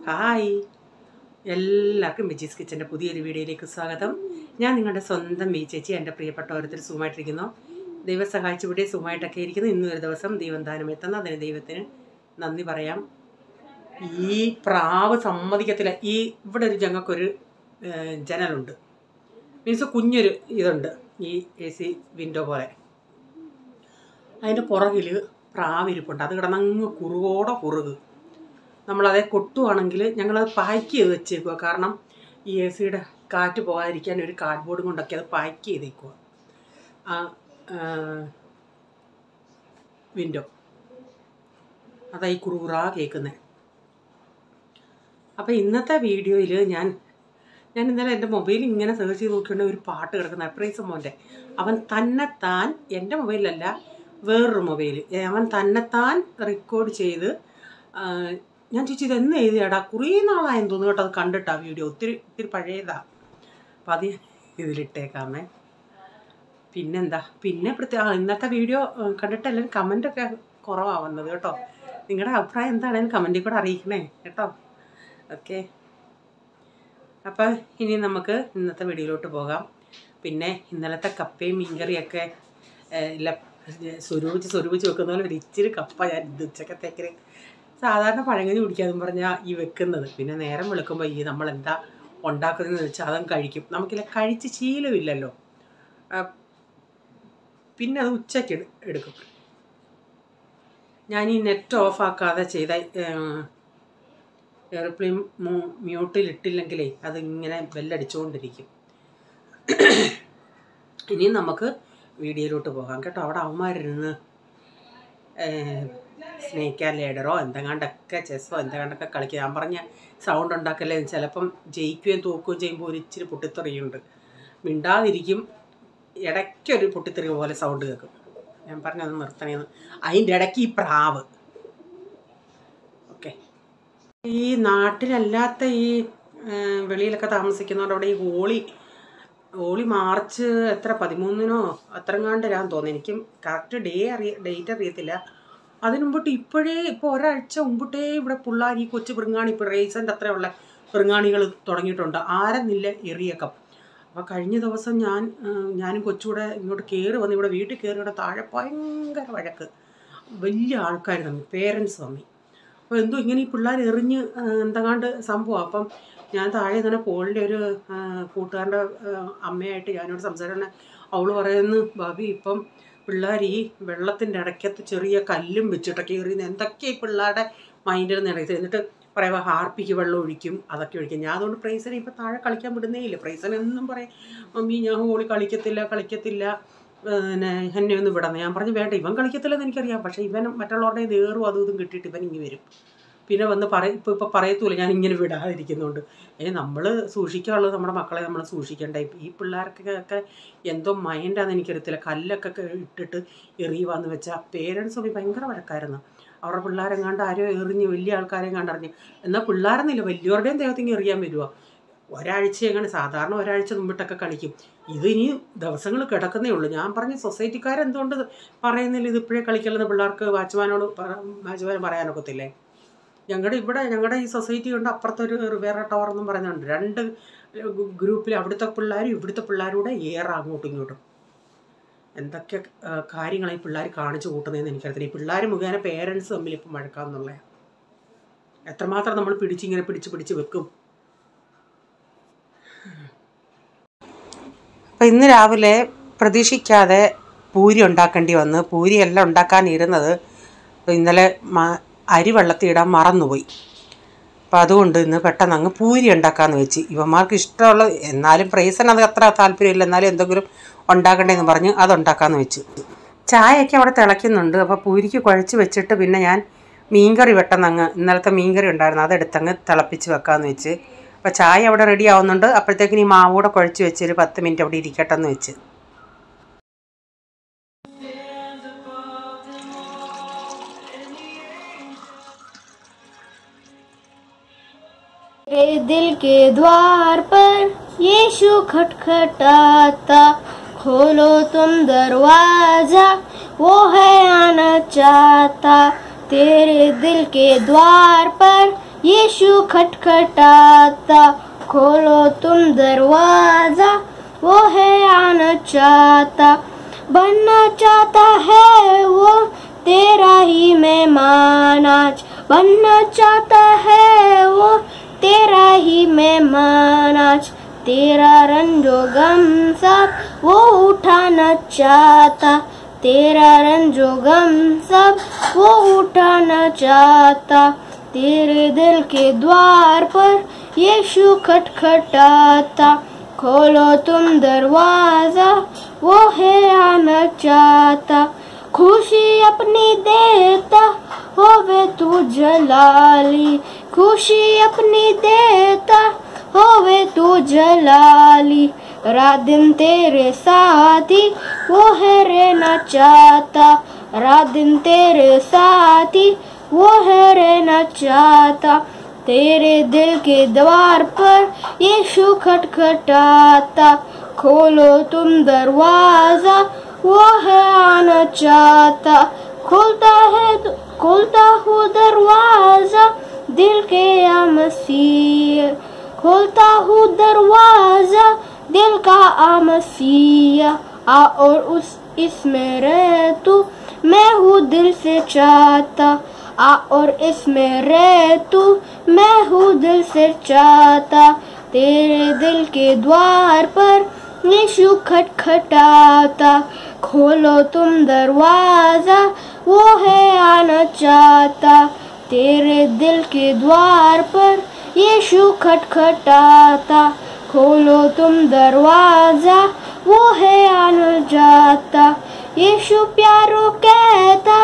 Hi, എല്ലാവർക്കും ബിജീസ് കിച്ചൻ്റെ പുതിയൊരു വീഡിയോയിലേക്ക് സ്വാഗതം. ഞാൻ നിങ്ങളുടെ സ്വന്തം ബി ചേച്ചി. എൻ്റെ പ്രിയപ്പെട്ട ഓരോരുത്തർ സുഖമായിട്ടിരിക്കുന്നു. ദൈവം സഹായിച്ചുകൂടി സുഖമായിട്ടൊക്കെ ഇരിക്കുന്നു. ഇന്നൊരു ദിവസം ദൈവം ദാനം എത്തുന്ന അതിന് ദൈവത്തിന് നന്ദി പറയാം. ഈ പ്രാവ് സമ്മതിക്കത്തില്ല. ഇവിടെ ഒരു ഞങ്ങൾക്കൊരു ജനലുണ്ട്, മീൻസ് കുഞ്ഞൊരു ഇതുണ്ട്, ഈ AC വിൻഡോ പോലെ. അതിൻ്റെ പുറകിൽ പ്രാവിരിപ്പുണ്ട്. അത് കിടന്നങ്ങ് കുറുകോടെ കുറുക്. നമ്മളതേ കൊട്ടുവാണെങ്കിൽ ഞങ്ങളത് പാക്ക് ചെയ്ത് വെച്ചേക്കുക. കാരണം ഈ AC കാറ്റ് പോകാതിരിക്കാൻ ഒരു കാർഡ്ബോർഡും കൊണ്ടൊക്കെ അത് പാക്ക് ചെയ്തേക്കുക ആ വിൻഡോ. അതായി കുറുകുറാ കേൾക്കുന്നത്. അപ്പോൾ ഇന്നത്തെ വീഡിയോയിൽ ഞാൻ ഇന്നലെ എൻ്റെ മൊബൈലിൽ ഇങ്ങനെ സെർച്ച് ചെയ്ത് നോക്കിയുണ്ട് ഒരു പാട്ട് കിടക്കുന്ന അപ്രൈസ് മോൻ്റെ. അവൻ തന്നെത്താൻ, എൻ്റെ മൊബൈലിലല്ല വേറൊരു മൊബൈൽ, അവൻ തന്നെത്താൻ റെക്കോർഡ് ചെയ്ത്. ഞാൻ ചോദിച്ചു ഇതെന്ന് എഴുതിയാടാ, കുറേ നാളായെന്ന് തോന്നുന്നു കേട്ടോ അത് കണ്ടിട്ടാ വീഡിയോ. ഒത്തിരി പഴയതാ. അപ്പം അത് ഇതിലിട്ടേക്കാമേ. പിന്നെന്താ, പിന്നെ ഇന്നത്തെ വീഡിയോ കണ്ടിട്ട് എല്ലാവരും കമൻറ്റൊക്കെ കുറവാണ് വന്നത് കേട്ടോ. നിങ്ങളുടെ അഭിപ്രായം എന്താണെങ്കിലും കമൻറ്റിൽ കൂടെ അറിയിക്കണേ കേട്ടോ. ഓക്കെ, അപ്പം ഇനി നമുക്ക് ഇന്നത്തെ വീഡിയോയിലോട്ട് പോകാം. പിന്നെ ഇന്നലത്തെ കപ്പയും മീൻകറിയൊക്കെ സ്വരൂപിച്ച് വെക്കുന്ന പോലെ ഒരു ഇച്ചിരി കപ്പ ഞാൻ ഉച്ചക്കത്തേക്ക് സാധാരണ പഴങ്കഞ്ഞി കുടിക്കാമെന്ന് പറഞ്ഞാൽ ഈ വെക്കുന്നത്. പിന്നെ നേരം വെളുക്കുമ്പോൾ നമ്മളെന്താ ഉണ്ടാക്കുന്നതെന്ന് വെച്ചാൽ അതും കഴിക്കും. നമുക്കില്ല കഴിച്ച് ശീലമില്ലല്ലോ. പിന്നെ അത് ഉച്ചയ്ക്ക് എടുക്കും. ഞാൻ ഈ നെറ്റ് ഓഫാക്കാതെ ചെയ്ത എയർപ്ലെയിൻ മ്യൂട്ടിലിട്ടില്ലെങ്കിലേ അതിങ്ങനെ ബെല്ലടിച്ചുകൊണ്ടിരിക്കും. ഇനി നമുക്ക് വീഡിയോയിലോട്ട് പോകാം കേട്ടോ. അവിടെ അവന്മാരിരുന്ന് സ്നേക്ക് ആൻഡ് ലേഡറോ എന്തെങ്ങാണ്ടൊക്കെ ചെസ്സോ എന്തെങ്ങാണ്ടൊക്കെ കളിക്കുക. ഞാൻ പറഞ്ഞ സൗണ്ട് ഉണ്ടാക്കല്ലേ, ചിലപ്പം ജയിക്കുകയും തോക്കുകയും ചെയ്യുമ്പോൾ ഒരു ഇച്ചിരി പൊട്ടിത്തെറിയുണ്ട്. മിണ്ടാതിരിക്കും, ഇടയ്ക്കൊരു പൊട്ടിത്തെറി പോലെ സൗണ്ട് കേൾക്കും. ഞാൻ പറഞ്ഞത് നിർത്തണേന്ന്. അതിൻ്റെ ഇടയ്ക്ക് ഈ പ്രാവ്. ഓക്കെ, ഈ നാട്ടിലല്ലാത്ത ഈ വെളിയിലൊക്കെ താമസിക്കുന്നവരവിടെ ഈ ഹോളി മാർച്ച് 13-നോ അത്രങ്ങാണ്ടരാന്ന് തോന്നുന്നു. എനിക്കും കറക്റ്റ് ഡേറ്റ് അറിയത്തില്ല. അതിന് മുമ്പിട്ട് ഇപ്പോൾ ഒരാഴ്ച മുമ്പിട്ടേ ഇവിടെ പിള്ളേർ ഈ കൊച്ചു പൃങ്ങാണി, ഇപ്പോൾ റേസൻ്റെ അത്രയുള്ള പൃങ്ങാണികൾ തുടങ്ങിയിട്ടുണ്ട്. ആരെന്നില്ല എറിയക്കം. അപ്പോൾ കഴിഞ്ഞ ദിവസം ഞാനും കൊച്ചുകൂടെ ഇങ്ങോട്ട് കയറി വന്ന് ഇവിടെ വീട്ടിൽ കയറി ഇവിടെ താഴെ ഭയങ്കര വഴക്ക്, വലിയ ആൾക്കാർ തമ്മിൽ, പേരൻസ് തമ്മിൽ. അപ്പോൾ എന്തോ ഇങ്ങനെ ഈ പിള്ളേർ എറിഞ്ഞ് എന്തെങ്ങാണ്ട് സംഭവം. അപ്പം ഞാൻ താഴെ തന്നെ പോളിൻ്റെ ഒരു കൂട്ടുകാരൻ്റെ അമ്മയായിട്ട് ഞാനോട് സംസാരിക്കണം. അവൾ പറയുന്നു, ഭാബി ഇപ്പം പിള്ളേർ ഈ വെള്ളത്തിൻ്റെ ഇടയ്ക്കത്ത് ചെറിയ കല്ലും വെച്ചിട്ടൊക്കെ എറിയുന്നത് എന്തൊക്കെയാണ് ഈ പിള്ളേരുടെ മൈൻഡിൽ നിന്ന് ഇടയ്ക്ക്. എന്നിട്ട് പറയുമ്പോൾ ഹാർപ്പിക്ക് വെള്ളം ഒഴിക്കും, അതൊക്കെ ഒഴിക്കും. ഞാൻ അതുകൊണ്ട് പ്രൈസനെ ഇപ്പം താഴെ കളിക്കാൻ വിടുന്നേ ഇല്ല. പ്രൈസൻ എന്നും പറയും, മമ്മി ഞാൻ ഹോളി കളിക്കത്തില്ല പിന്നെ എന്നെ ഒന്ന് വിടണം. ഞാൻ പറഞ്ഞു വേണ്ട, ഇവൻ കളിക്കത്തില്ലെന്ന് എനിക്കറിയാം. പക്ഷേ ഇവൻ മറ്റുള്ളവരുടെ നേറും അതും ഇതും കിട്ടിയിട്ട് ഇവൻ ഇങ്ങനെ വരും. പിന്നെ വന്ന് ഇപ്പം പറയത്തൂല ഞാൻ ഇങ്ങനെ വിടാതിരിക്കുന്നുണ്ട്. നമ്മൾ സൂക്ഷിക്കാനുള്ളത് നമ്മുടെ മക്കളെ നമ്മൾ സൂക്ഷിക്കേണ്ട. ഈ പിള്ളേർക്കൊക്കെ എന്തോ മൈൻഡാണെന്ന് എനിക്കറിയത്തില്ല. കല്ലൊക്കെ ഇട്ടിട്ട് എറിയുവാന്ന് വെച്ചാൽ പേരൻസ് ഭയങ്കര വഴക്കായിരുന്നു. അവരുടെ പിള്ളേരെങ്ങാണ്ട് ആരോ എറിഞ്ഞ് വലിയ ആൾക്കാരെയും കണ്ടറിഞ്ഞ്. എന്നാൽ പിള്ളേരെന്നില്ല, വലിയവരുടെയും ദേഹത്തേക്ക് എറിയാൻ വരുക. ഒരാഴ്ച എങ്ങനെ സാധാരണ ഒരാഴ്ച മുമ്പിട്ടൊക്കെ കളിക്കും. ഇതിനി ദിവസങ്ങൾ കിടക്കുന്നേ ഉള്ളൂ. ഞാൻ പറഞ്ഞ സൊസൈറ്റിക്കാരെന്തുകൊണ്ട് പറയുന്നില്ല ഇതിപ്പോഴേ കളിക്കലെന്ന് പിള്ളേർക്ക് വാച്ച്മാൻ പറയാനൊക്കത്തില്ലേ. ഞങ്ങളുടെ ഈ സൊസൈറ്റി കൊണ്ട് അപ്പുറത്തൊരു റിവേറ ടവർ എന്നും പറയുന്നുണ്ട്. 2 ഗ്രൂപ്പിൽ അവിടുത്തെ പിള്ളേരും ഇവിടുത്തെ പിള്ളേരൂടെ ഏറെ അങ്ങോട്ടും ഇങ്ങോട്ടും എന്തൊക്കെ കാര്യങ്ങളാണ് ഈ പിള്ളേർ കാണിച്ചു കൂട്ടുന്നതെന്ന് എനിക്കറിയത്തില്ല. ഈ പിള്ളേർ മുഖേന പേരൻസ് തമ്മിൽ ഇപ്പം മഴക്കാമെന്നുള്ള എത്രമാത്രം നമ്മൾ പിടിച്ചിങ്ങനെ പിടിച്ച് വെക്കും. അപ്പം ഇന്ന് രാവിലെ പ്രതീക്ഷിക്കാതെ പൂരി ഉണ്ടാക്കേണ്ടി വന്നു. പൂരിയെല്ലാം ഉണ്ടാക്കാനിരുന്നത് ഇന്നലെ അരി വെള്ളത്തിൽ ഇടാൻ മറന്നുപോയി. അപ്പോൾ അതുകൊണ്ട് ഇന്ന് പെട്ടെന്ന് അങ്ങ് പൂരി ഉണ്ടാക്കാമെന്ന് വെച്ച്. ഇവന്മാർക്ക് ഇഷ്ടമുള്ള, എന്നാലും പ്രൈസന് അത് അത്ര താല്പര്യമില്ല, എന്നാലും എന്തെങ്കിലും ഉണ്ടാക്കണ്ടേന്ന് പറഞ്ഞ് അതുണ്ടാക്കാമെന്ന് വെച്ച്. ചായയൊക്കെ അവിടെ തിളയ്ക്കുന്നുണ്ട്. അപ്പോൾ പൂരിക്ക് കുഴച്ച് വെച്ചിട്ട് പിന്നെ ഞാൻ മീൻകറി ഇന്നലത്തെ മീൻകറി ഉണ്ടായിരുന്നു, അതെടുത്തങ്ങ് തിളപ്പിച്ച് വെക്കാമെന്ന് വെച്ച്. അപ്പോൾ ചായ അവിടെ റെഡി ആവുന്നുണ്ട്. അപ്പോഴത്തേക്കിന് ഈ മാവ് കൂടെ കുഴച്ച് വെച്ച് ഒരു 10 മിനിറ്റ് അവിടെ ഇരിക്കട്ടെ എന്ന് വെച്ച്. मेरे दिल के द्वार पर यीशु खटखटाता, खोलो तुम दरवाजा, वो है आना चाहता। तेरे दिल के द्वार पर यीशु खटखटाता खोलो तुम दरवाजा, वो है आना चाहता, बनना चाहता है वो तेरा ही मेहमान आज, बनना चाहता है वो तेरा ही मेहमान आज, तेरा रंजो गम सब वो उठाना चाहता, तेरा रंजो गम सब वो उठाना चाहता, तेरे दिल के द्वार पर यीशु खटखटाता, खोलो तुम दरवाजा, वो है आना चाहता, खुशी अपनी देता होवे तू जलाली, खुशी अपनी देता होवे तू जलाली, रात दिन तेरे साथी वो है रहना चाहता, रात दिन तेरे साथी वो है रहना चाहता, तेरे दिल के द्वार पर यीशु खटखटाता, खोलो तुम दरवाजा, वो है आना चाहता, खोलता हूँ दरवाजा दिल के या मसीह, खोलता हूँ दरवाजा दिल का आ मसीह, आ और इसमें रह तू, मैं हूँ दिल से चाहता, आ और इसमें रह तू, मैं हूँ दिल से चाहता, तेरे दिल के द्वार पर यीशु खटखटाता, खोलो तुम दरवाजा, वो है आना चाहता, तेरे दिल के द्वार पर यीशु खटखटाता, खोलो तुम दरवाजा, वो है आना चाहता, यीशु प्यारो कहता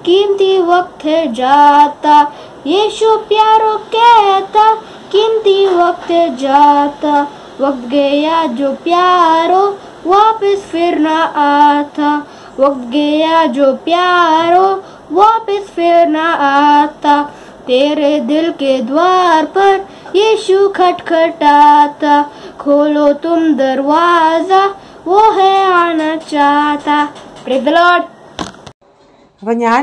कीमती वक्त है जाता, यीशु प्यारो कहता कीमती वक्त है जाता, वक्त गया जो प्यारो वापस फिर ना आता, वक्त गया जो प्यारो वापस फिर ना आता, तेरे दिल के द्वार पर यीशु खटखटाता, खोलो तुम दरवाजा, वो है आना चाहता. Praise the Lord. അപ്പോൾ ഞാൻ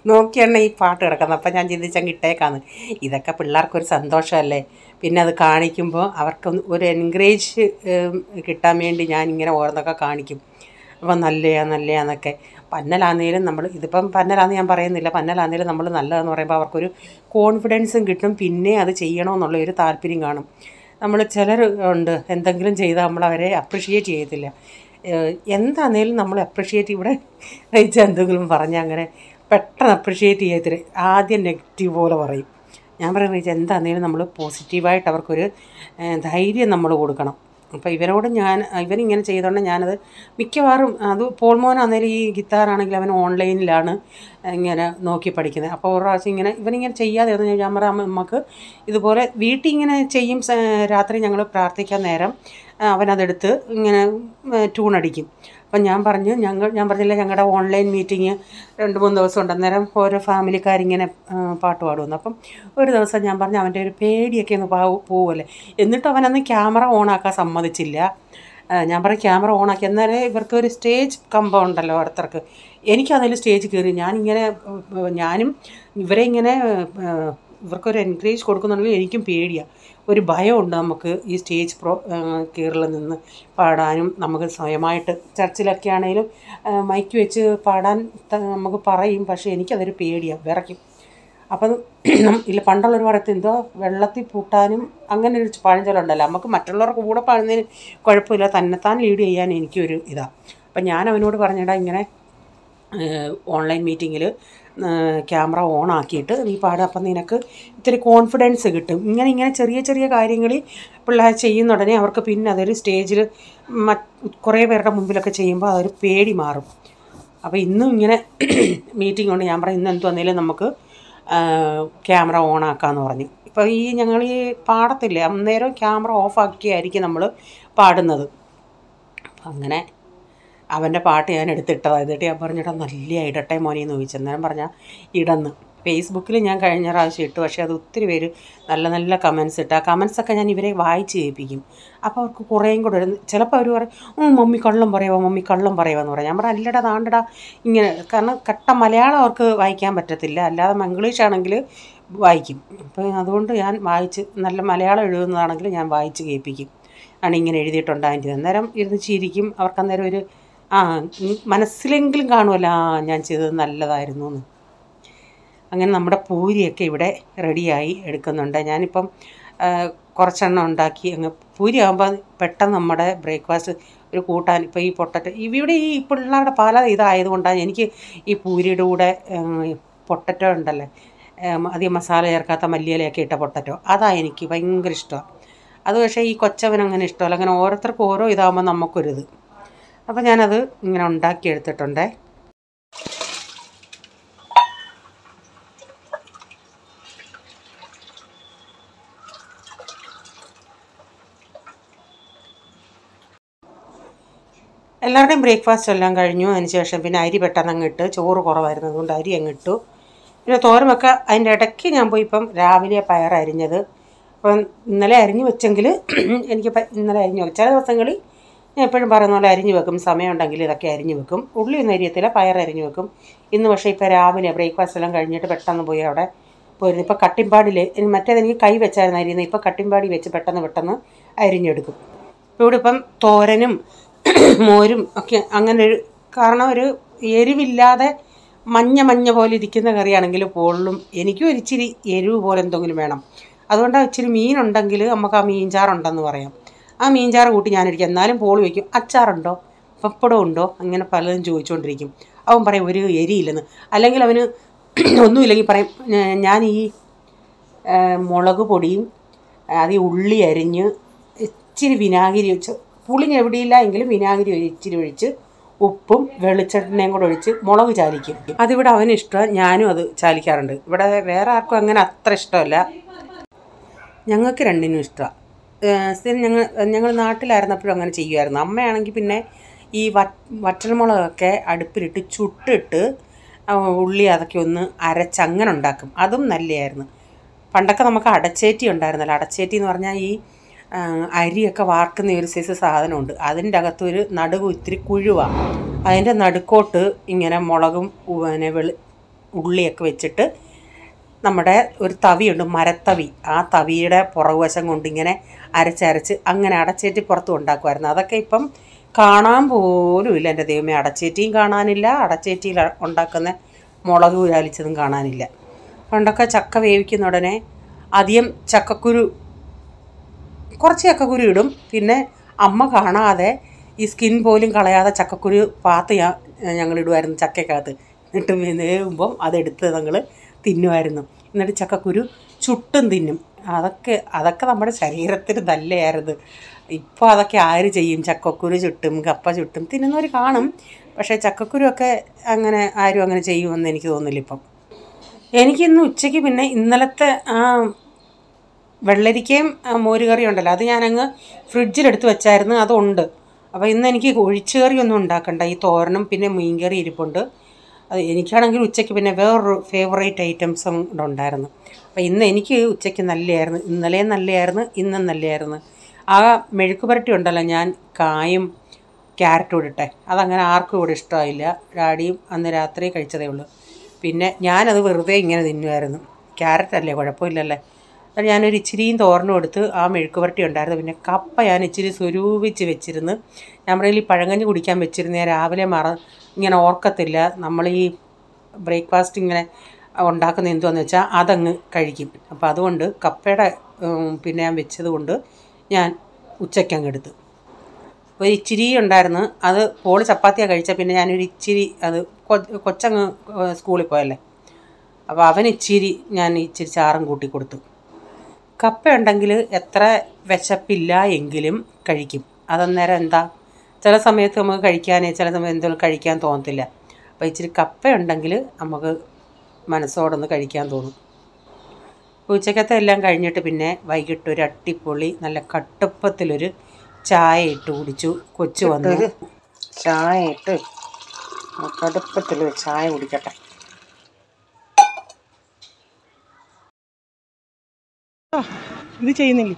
നോക്കിയാണ് ഈ പാട്ട് കിടക്കുന്നത്. അപ്പോൾ ഞാൻ ചിന്തിച്ചങ്ങ് ഇട്ടേക്കാന്ന്. ഇതൊക്കെ പിള്ളേർക്കൊരു സന്തോഷമല്ലേ. പിന്നെ അത് കാണിക്കുമ്പോൾ അവർക്ക് ഒരു എൻകറേജ് കിട്ടാൻ വേണ്ടി ഞാനിങ്ങനെ ഓരോന്നൊക്കെ കാണിക്കും. അപ്പോൾ നല്ലയാന്നൊക്കെ. പന്നലാന്നേലും നമ്മൾ ഇതിപ്പം പന്നലാന്ന് ഞാൻ പറയുന്നില്ല, പന്നലാന്നേലും നമ്മൾ നല്ലതെന്ന് പറയുമ്പോൾ അവർക്കൊരു കോൺഫിഡൻസും കിട്ടും. പിന്നെ അത് ചെയ്യണമെന്നുള്ളൊരു താല്പര്യം കാണും. നമ്മൾ ചിലർ ഉണ്ട് എന്തെങ്കിലും ചെയ്താൽ നമ്മളവരെ അപ്രിഷ്യേറ്റ് ചെയ്യത്തില്ല. എന്താന്നേലും നമ്മൾ അപ്രിഷ്യേറ്റ് ഇവിടെ വെച്ചാൽ എന്തെങ്കിലും പറഞ്ഞാൽ അങ്ങനെ പെട്ടെന്ന് അപ്രിഷ്യേറ്റ് ചെയ്യത്തില്ല. ആദ്യം നെഗറ്റീവ് പോലെ പറയും. ഞാൻ പറയുന്നത് വെച്ചാൽ എന്താന്നേലും നമ്മൾ പോസിറ്റീവായിട്ട് അവർക്കൊരു ധൈര്യം നമ്മൾ കൊടുക്കണം. അപ്പോൾ ഇവനോട് ഇവനിങ്ങനെ ചെയ്തുകൊണ്ട് ഞാനത് മിക്കവാറും അത് പോൾമോനാന്നേലും ഈ ഗിത്താറാണെങ്കിൽ അവൻ ഓൺലൈനിലാണ് ഇങ്ങനെ നോക്കി പഠിക്കുന്നത്. അപ്പോൾ ഒരു പ്രാവശ്യം ഇവനിങ്ങനെ ചെയ്യാതെ ഞാൻ പറയാം നമുക്ക് ഇതുപോലെ വീട്ടിൽ ഇങ്ങനെ ചെയ്യും. രാത്രി ഞങ്ങൾ പ്രാർത്ഥിക്കാൻ നേരം അവനതെടുത്ത് ഇങ്ങനെ ട്യൂണടിക്കും. അപ്പം ഞാൻ പറഞ്ഞില്ല ഞങ്ങളുടെ ഓൺലൈൻ മീറ്റിങ് 2-3 ദിവസം ഉണ്ട്. അന്നേരം ഓരോ ഫാമിലിക്കാരിങ്ങനെ പാട്ട് പാടുമെന്ന്. അപ്പം ഒരു ദിവസം ഞാൻ പറഞ്ഞു അവൻ്റെ ഒരു പേടിയൊക്കെ ഒന്ന് പോവുമല്ലേ. എന്നിട്ട് അവനന്ന് ക്യാമറ ഓണാക്കാൻ സമ്മതിച്ചില്ല. ഞാൻ പറയും ക്യാമറ ഓണാക്കി. എന്നാലേ ഇവർക്ക് ഒരു സ്റ്റേജ് കമ്പം ഉണ്ടല്ലോ അടുത്തർക്ക്. എനിക്കതിൽ സ്റ്റേജ് കയറി ഞാനും ഇവരെ ഇങ്ങനെ ഇവർക്കൊരു എൻകറേജ് കൊടുക്കുന്നുണ്ടെങ്കിൽ എനിക്കും പേടിയാണ്. ഒരു ഭയമുണ്ട് നമുക്ക് ഈ സ്റ്റേജ് കയറിൽ നിന്ന് പാടാനും. നമുക്ക് സ്വയമായിട്ട് ചർച്ചിലൊക്കെ ആണെങ്കിലും മൈക്ക് വെച്ച് പാടാൻ നമുക്ക് പറയും. പക്ഷേ എനിക്കതൊരു പേടിയാണ്, വിറയ്ക്കും. അപ്പം ഇല്ല പണ്ടുള്ളൊരു പറയത്ത് എന്തോ വെള്ളത്തിൽ പൂട്ടാനും അങ്ങനെ ഒരു പഴഞ്ചൊല്ലുണ്ടല്ലോ. നമുക്ക് മറ്റുള്ളവർക്ക് കൂടെ പാടുന്നതിന് കുഴപ്പമില്ല, തന്നെത്താൻ ലീഡ് ചെയ്യാൻ എനിക്കൊരു ഇതാണ്. അപ്പം ഞാൻ അവനോട് പറഞ്ഞിടാ ഇങ്ങനെ ഓൺലൈൻ മീറ്റിങ്ങിൽ ക്യാമറ ഓൺ ആക്കിയിട്ട് നീ പാടുക. അപ്പം നിനക്ക് ഇത്തിരി കോൺഫിഡൻസ് കിട്ടും. ഇങ്ങനെ ചെറിയ ചെറിയ കാര്യങ്ങളിൽ പിള്ളേർ ചെയ്യുന്ന ഉടനെ അവർക്ക് പിന്നെ അതൊരു സ്റ്റേജിൽ കുറേ പേരുടെ മുമ്പിലൊക്കെ ചെയ്യുമ്പോൾ അതൊരു പേടി മാറും. അപ്പോൾ ഇന്നും ഇങ്ങനെ മീറ്റിംഗ് കൊണ്ട് ഞാൻ പറയും ഇന്ന് എന്ത് വന്നാലും നമുക്ക് ക്യാമറ ഓൺ ആക്കാമെന്ന് പറഞ്ഞു. ഇപ്പോൾ ഞങ്ങൾ ഈ പാടത്തില്ലേ അന്നേരം ക്യാമറ ഓഫാക്കിയായിരിക്കും നമ്മൾ പാടുന്നത്. അങ്ങനെ അവൻ്റെ പാട്ട് ഞാൻ എടുത്തിട്ടതാണ്. എന്നിട്ട് ഞാൻ പറഞ്ഞിട്ടാ നല്ല ഇടട്ടെ മോനെ എന്ന് ചോദിച്ചു. അന്നേരം പറഞ്ഞാൽ ഇടന്ന്. ഫേസ്ബുക്കിൽ ഞാൻ കഴിഞ്ഞ പ്രാവശ്യം ഇട്ടു. പക്ഷേ അത് ഒത്തിരി പേര് നല്ല നല്ല കമൻസ് ഇട്ട്. ആ കമൻസൊക്കെ ഞാൻ ഇവരെ വായിച്ച് കേൾപ്പിക്കും. അപ്പോൾ അവർക്ക് കുറേയും കൂടെ ചിലപ്പോൾ അവർ പറയും മമ്മി കള്ളം പറയുമോ, മമ്മി കള്ളം പറയുമോ എന്ന് പറയാം. ഞാൻ പറയാം അല്ലടാ താണ്ടടാ ഇങ്ങനെ. കാരണം കട്ട മലയാളം അവർക്ക് വായിക്കാൻ പറ്റത്തില്ല, അല്ലാതെ ഇംഗ്ലീഷ് ആണെങ്കിൽ വായിക്കും. അപ്പോൾ അതുകൊണ്ട് ഞാൻ വായിച്ച് നല്ല മലയാളം എഴുതുന്നതാണെങ്കിൽ ഞാൻ വായിച്ച് കേൾപ്പിക്കും. ആണ് ഇങ്ങനെ എഴുതിയിട്ടുണ്ട് ആൻറ്റി. അന്നേരം ഇരുന്ന് ചിരിക്കും. അവർക്ക് അന്നേരം ഒരു മനസ്സിലെങ്കിലും കാണുമല്ലോ ഞാൻ ചെയ്തത് നല്ലതായിരുന്നു എന്ന്. അങ്ങനെ നമ്മുടെ പൂരിയൊക്കെ ഇവിടെ റെഡിയായി എടുക്കുന്നുണ്ട്. ഞാനിപ്പം കുറച്ചെണ്ണം ഉണ്ടാക്കി അങ്ങ്. പൂരി ആകുമ്പോൾ പെട്ടെന്ന് നമ്മുടെ ബ്രേക്ക്ഫാസ്റ്റ് ഒരു കൂട്ടാൻ. ഇപ്പോൾ ഈ പൊട്ടറ്റോ ഇവിടെ ഈ പിള്ളേരുടെ പല ഇതായതുകൊണ്ടാണ് എനിക്ക് ഈ പൂരിയുടെ കൂടെ പൊട്ടറ്റോ ഉണ്ടല്ലേ, അധികം മസാല ചേർക്കാത്ത മല്ലിയിലയൊക്കെ ഇട്ട പൊട്ടറ്റോ, അതാണ് എനിക്ക് ഭയങ്കര ഇഷ്ടമാണ്. അത് പക്ഷേ ഈ കൊച്ചവനങ്ങനെ ഇഷ്ടമല്ല. അങ്ങനെ ഓരോരുത്തർക്കും ഓരോ ഇതാകുമ്പോൾ നമുക്കൊരിത്. അപ്പോൾ ഞാനത് ഇങ്ങനെ ഉണ്ടാക്കിയെടുത്തിട്ടുണ്ടേ. എല്ലാവരുടെയും ബ്രേക്ക്ഫാസ്റ്റ് എല്ലാം കഴിഞ്ഞു. അതിന് ശേഷം പിന്നെ അരി പെട്ടെന്ന് അങ്ങ് ഇട്ട്, ചോറ് കുറവായിരുന്നു അതുകൊണ്ട് അരി അങ്ങിട്ടു. പിന്നെ തോരമൊക്കെ അതിൻ്റെ ഇടയ്ക്ക് ഞാൻ പോയി ഇപ്പം രാവിലെ പയർ അരിഞ്ഞത്. അപ്പം ഇന്നലെ അരിഞ്ഞു വെച്ചെങ്കിൽ ഇന്നലെ അരിഞ്ഞു വെക്കും. ചില ദിവസങ്ങളിൽ ഞാൻ എപ്പോഴും പറയുന്ന പോലെ അരിഞ്ഞു വെക്കും. സമയമുണ്ടെങ്കിൽ ഇതൊക്കെ അരിഞ്ഞു വെക്കും. ഉള്ളിയൊന്നും അരിയത്തില്ല, പയർ അരിഞ്ഞു വെക്കും. ഇന്ന് പക്ഷേ ഇപ്പോൾ രാവിലെ ബ്രേക്ക്ഫാസ്റ്റ് എല്ലാം കഴിഞ്ഞിട്ട് പെട്ടെന്ന് പോയി അവിടെ പോയിരുന്നു. ഇപ്പോൾ കട്ടിമ്പാടിൽ മറ്റേതെനിക്ക് കൈ വെച്ചായിരുന്നു അരിയുന്നത്. ഇപ്പോൾ കട്ടിമ്പാടി വെച്ച് പെട്ടെന്ന് അരിഞ്ഞെടുക്കും. ഇവിടെ ഇപ്പം തോരനും മോരും ഒക്കെ അങ്ങനെ കാരണം ഒരു എരിവില്ലാതെ മഞ്ഞ പോലെ ഇരിക്കുന്ന കറിയാണെങ്കിൽ പോളും എനിക്കും ഒരിച്ചിരി എരിവ് പോലെ എന്തെങ്കിലും വേണം. അതുകൊണ്ട് ഇച്ചിരി മീനുണ്ടെങ്കിൽ നമുക്ക് ആ മീൻചാറുണ്ടെന്ന് പറയാം. ആ മീൻചാറ് കൂട്ടി ഞാനിരിക്കും. എന്നാലും പോള് വയ്ക്കും. അച്ചാറുണ്ടോ, പപ്പടം ഉണ്ടോ, അങ്ങനെ പലതും ചോദിച്ചുകൊണ്ടിരിക്കും. അവൻ പറയും ഒരു എരിയില്ലെന്ന്. അല്ലെങ്കിൽ അവന് ഒന്നുമില്ലെങ്കിൽ പറയും ഞാൻ ഈ മുളക് പൊടിയും അത് ഉള്ളി അരിഞ്ഞ് ഇച്ചിരി വിനാഗിരി വെച്ച്, പുളി എവിടെയില്ല എങ്കിലും വിനാഗിരി ഇച്ചിരി ഒഴിച്ച് ഉപ്പും വെളിച്ചെണ്ണയും കൂടെ ഒഴിച്ച് മുളക് ചാലിക്കും. അതിവിടെ അവന് ഇഷ്ടമാണ്, ഞാനും അത് ചാലിക്കാറുണ്ട്. ഇവിടെ വേറെ ആർക്കും അങ്ങനെ അത്ര ഇഷ്ടമല്ല, ഞങ്ങൾക്ക് രണ്ടിനും ഇഷ്ടമാണ്. സ്ഥിരം ഞങ്ങൾ നാട്ടിലായിരുന്നപ്പോഴും അങ്ങനെ ചെയ്യുമായിരുന്നു. അമ്മയാണെങ്കിൽ പിന്നെ ഈ വറ്റൽമുളകൊക്കെ അടുപ്പിലിട്ട് ചുട്ടിട്ട് ഉള്ളി അതൊക്കെ ഒന്ന് അരച്ചങ്ങനെ ഉണ്ടാക്കും. അതും നല്ലതായിരുന്നു. പണ്ടൊക്കെ നമുക്ക് അടച്ചേറ്റി ഉണ്ടായിരുന്നല്ലോ. അടച്ചേറ്റി എന്ന് പറഞ്ഞാൽ ഈ അരിയൊക്കെ വാർക്കുന്ന ഒരു സൈസ് സാധനമുണ്ട്. അതിൻ്റെ അകത്തൊരു നടുവ് ഇത്തിരി കുഴുവാണ്. അതിൻ്റെ നടുക്കോട്ട് ഇങ്ങനെ മുളകും പിന്നെ ഉള്ളിയൊക്കെ വെച്ചിട്ട് നമ്മുടെ ഒരു തവിയുണ്ട്, മരത്തവി. ആ തവിയുടെ പുറകുവശം കൊണ്ടിങ്ങനെ അരച്ചരച്ച് അങ്ങനെ അടച്ചേറ്റി പുറത്തും ഉണ്ടാക്കുമായിരുന്നു. അതൊക്കെ ഇപ്പം കാണാൻ പോലും ഇല്ല. എൻ്റെ ദൈവമേ, അടച്ചേറ്റിയും കാണാനില്ല, അടച്ചേറ്റിയിൽ ഉണ്ടാക്കുന്ന മുളക് ചാലിച്ചതും കാണാനില്ല. പണ്ടൊക്കെ ചക്ക വേവിക്കുന്ന ഉടനെ ആദ്യം കുറച്ച് ചക്കക്കുരു ഇടും. പിന്നെ അമ്മ കാണാതെ ഈ സ്കിൻ പോലും കളയാതെ ചക്കക്കുരു ഞങ്ങളിടുമായിരുന്നു ചക്കക്കകത്ത്. എന്നിട്ട് വേവുമ്പം അതെടുത്ത് ഞങ്ങൾ തിന്നുമായിരുന്നു. എന്നിട്ട് ചക്കക്കുരു ചുട്ടും തിന്നും. അതൊക്കെ നമ്മുടെ ശരീരത്തിന് നല്ലതായിരുന്നു. ഇപ്പോൾ അതൊക്കെ ആര് ചെയ്യും? ചക്കക്കുരു ചുട്ടും കപ്പ ചുട്ടും തിന്നുന്നവർ കാണും. പക്ഷേ ചക്കക്കുരുവൊക്കെ അങ്ങനെ ആരും അങ്ങനെ ചെയ്യുമെന്ന് എനിക്ക് തോന്നുന്നില്ല ഇപ്പം. എനിക്കിന്ന് ഉച്ചയ്ക്ക് പിന്നെ ഇന്നലത്തെ വെള്ളരിക്കയും മോരുകറി ഉണ്ടല്ലോ, അത് ഞാനങ്ങ് ഫ്രിഡ്ജിലെടുത്ത് വെച്ചായിരുന്നു. അതുണ്ട്. അപ്പോൾ ഇന്ന് എനിക്ക് ഒഴിച്ചു കറിയൊന്നും ഉണ്ടാക്കണ്ട. ഈ തോരനും പിന്നെ മീൻകറി ഇരിപ്പുണ്ട്. അത് എനിക്കാണെങ്കിൽ ഉച്ചയ്ക്ക് പിന്നെ വേറൊരു ഫേവറേറ്റ് ഐറ്റംസും കൂടെ ഉണ്ടായിരുന്നു. അപ്പോൾ ഇന്ന് എനിക്ക് ഉച്ചയ്ക്ക് നല്ലതായിരുന്നു. ഇന്നലെയും നല്ലതായിരുന്നു, ഇന്നും നല്ലതായിരുന്നു. ആ മെഴുക്ക് പുരട്ടി ഉണ്ടല്ലോ, ഞാൻ കായും ക്യാരറ്റും ഇട്ടെ, അതങ്ങനെ ആർക്കും ഇവിടെ ഇഷ്ടമായില്ല. ഡാഡിയും അന്ന് രാത്രി കഴിച്ചതേ ഉള്ളൂ. പിന്നെ ഞാനത് വെറുതെ ഇങ്ങനെ തിന്നുമായിരുന്നു. ക്യാരറ്റല്ലേ, കുഴപ്പമില്ലല്ലേ. അത് ഞാനൊരു ഇച്ചിരിയും തോരനും എടുത്ത് ആ മെഴുക്ക് പുരട്ടി ഉണ്ടായിരുന്നു. പിന്നെ കപ്പ ഞാൻ ഇച്ചിരി സ്വരൂപിച്ച് വെച്ചിരുന്ന്. നമ്മുടെ ഈ പഴങ്കഞ്ഞി കുടിക്കാൻ വെച്ചിരുന്ന രാവിലെ ഇങ്ങനെ ഓർക്കത്തില്ല. നമ്മൾ ഈ ബ്രേക്ക്ഫാസ്റ്റ് ഇങ്ങനെ ഉണ്ടാക്കുന്ന എന്തുവാന്ന് വെച്ചാൽ അതങ്ങ് കഴിക്കും. അപ്പോൾ അതുകൊണ്ട് കപ്പയുടെ പിന്നെ ഞാൻ വെച്ചത് കൊണ്ട് ഞാൻ ഉച്ചയ്ക്കങ്ങ് എടുത്തു. ഒരു ഇച്ചിരി ഉണ്ടായിരുന്നു. അത് പോള് ചപ്പാത്തിയാണ് കഴിച്ചാൽ പിന്നെ ഞാനൊരു ഇച്ചിരി അത് കൊച്ചങ്ങ് സ്കൂളിൽ പോയല്ലേ, അപ്പോൾ ഞാൻ ഇച്ചിരി ചാറും കൂട്ടി കൊടുത്തു. കപ്പ ഉണ്ടെങ്കിൽ എത്ര വിശപ്പില്ല എങ്കിലും കഴിക്കും. അതന്നേരം എന്താ, ചില സമയത്ത് നമുക്ക് ചില സമയത്ത് എന്തെങ്കിലും കഴിക്കാൻ തോന്നത്തില്ല. അപ്പോൾ ഇച്ചിരി കപ്പ ഉണ്ടെങ്കിൽ നമുക്ക് മനസ്സോടൊന്ന് കഴിക്കാൻ തോന്നും. ഉച്ചക്കത്തെ എല്ലാം കഴിഞ്ഞിട്ട് പിന്നെ വൈകിട്ട് ഒരു അട്ടിപ്പൊളി നല്ല കട്ടുപ്പത്തിലൊരു ചായ ഇട്ട് കുടിച്ചു. കൊച്ചു വന്ന് ചായ ഇട്ട് കടുപ്പത്തിലൊരു ചായ കുടിക്കട്ടെ. ഇത് ചെയ്യുന്നില്ലേ?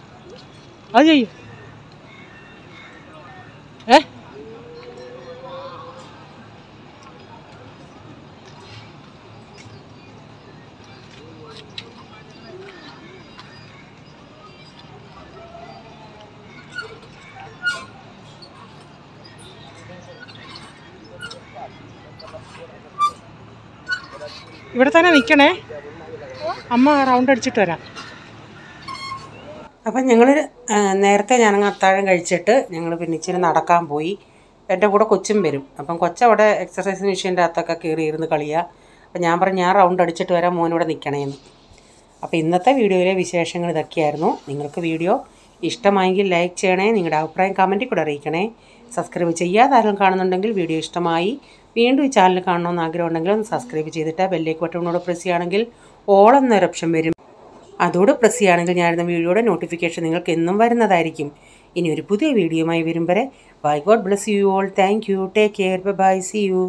അത് ചെയ്യും. ഇവിടെ തന്നെ നിൽക്കണേ, അമ്മ റൗണ്ട് അടിച്ചിട്ട് വരാം. അപ്പം ഞങ്ങൾ നേരത്തെ ഞാനങ്ങ് അത്താഴം കഴിച്ചിട്ട് ഞങ്ങൾ പിന്നെ ഇച്ചിരി നടക്കാൻ പോയി. എൻ്റെ കൂടെ കൊച്ചും വരും. അപ്പം കൊച്ചവിടെ എക്സസൈസ് മെഷീൻ്റെ അകത്തൊക്കെ കയറി ഇരുന്ന് കളിയുക. അപ്പം ഞാൻ പറഞ്ഞു ഞാൻ റൗണ്ട് അടിച്ചിട്ട് വരാം, മോനിവിടെ നിൽക്കണേന്ന്. അപ്പോൾ ഇന്നത്തെ വീഡിയോയിലെ വിശേഷങ്ങൾ ഇതൊക്കെയായിരുന്നു. നിങ്ങൾക്ക് വീഡിയോ ഇഷ്ടമായെങ്കിൽ ലൈക്ക് ചെയ്യണേ, നിങ്ങളുടെ അഭിപ്രായം കമൻറ്റിൽ കൂടെ അറിയിക്കണേ. സബ്സ്ക്രൈബ് ചെയ്യാതെ ആരും കാണുന്നുണ്ടെങ്കിൽ വീഡിയോ ഇഷ്ടമായി വീണ്ടും ഈ ചാനൽ കാണണമെന്ന് ആഗ്രഹമുണ്ടെങ്കിൽ ഒന്ന് സബ്സ്ക്രൈബ് ചെയ്തിട്ട് ബെല്ലേക്ക് ബട്ടണോട് പ്രസ് ചെയ്യുകയാണെങ്കിൽ ഓൾ എന്നൊരു ഓപ്ഷൻ വരും. അതോട് പ്രസ് ചെയ്യുകയാണെങ്കിൽ ഞാനിരുന്ന വീഡിയോയുടെ നോട്ടിഫിക്കേഷൻ നിങ്ങൾക്ക് എന്നും വരുന്നതായിരിക്കും. ഇനി ഒരു പുതിയ വീഡിയോയുമായി വരും വരെ bye. God bless you all. Thank you. Take care. Bye. See U.